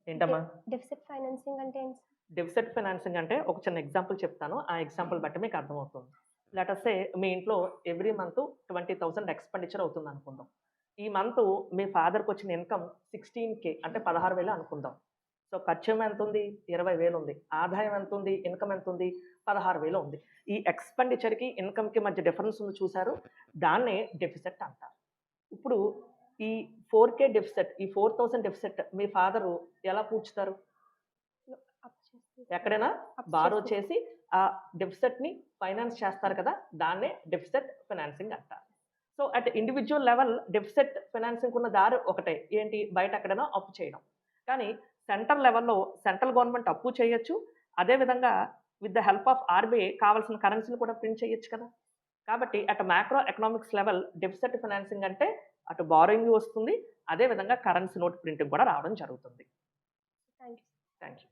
ఏంటమ్మా? Deficit financing అంటే ఏంటి సార్? డెఫిసిట్ ఫైనాన్సింగ్ అంటే ఒక చిన్న ఎగ్జాంపుల్ చెప్తాను. ఆ ఎగ్జాంపుల్ బట్టి మీకు అర్థమవుతుంది. లెట్ అస్ సే మీ ఇంట్లో ఎవ్రీ మంత్ 20,000 ఎక్స్‌పెండిచర్ అవుతుందనుకుందాం. ఈ మంతు మీ ఫాదర్‌కొచ్చిన ఇన్‌కమ్ 16,000 అంటే 16,000 అనుకుందాం. సో, ఖర్చేమో ఎంతుంది? 20,000 ఉంది. ఆదాయం ఎంతుంది? ఇన్‌కమ్ ఎంతుంది? 16,000 ఉంది. ఈ ఎక్స్‌పెండిచర్‌కి, ఇన్‌కమ్‌కి మధ్య డిఫరెన్స్ ఉంది చూసారు? దాన్నే డెఫిసిట్ అంటారు. ఇప్పుడు ఈ 4,000 డెఫిసిట్, ఈ 4,000 డెఫిసిట్ మీ ఫాదరు ఎలా పూడ్చుతారు? అప్పు చేసి ఎక్కడైనా అప్పు బారో చేసి చేసి ఆ డెఫిసిట్‌ని ఫైనాన్స్ చేస్తారు కదా! దాన్నే డెఫిసిట్ ఫైనాన్సింగ్ అంటారు. So, at individual level deficit ఫైనాన్సింగ్‌కి ఉన్న దారి ఒకటే. ఏంటి? బయట ఎక్కడైనా అప్పు చేయడం. కానీ సెంట్రల్ లెవెల్‌లో సెంట్రల్ గవర్నమెంట్ అప్పు చేయొచ్చు. అదే విధంగా with the help of RBI కావాల్సిన కరెన్సీని కూడా ప్రింట్ చేయొచ్చు కదా! కాబట్టి at macro economics level deficit financing అంటే అటు బారోయింగ్ వస్తుంది. అదే విధంగా కరెన్సీ నోట్ ప్రింటింగ్ కూడా రావడం జరుగుతుంది. Thank you. Thank you.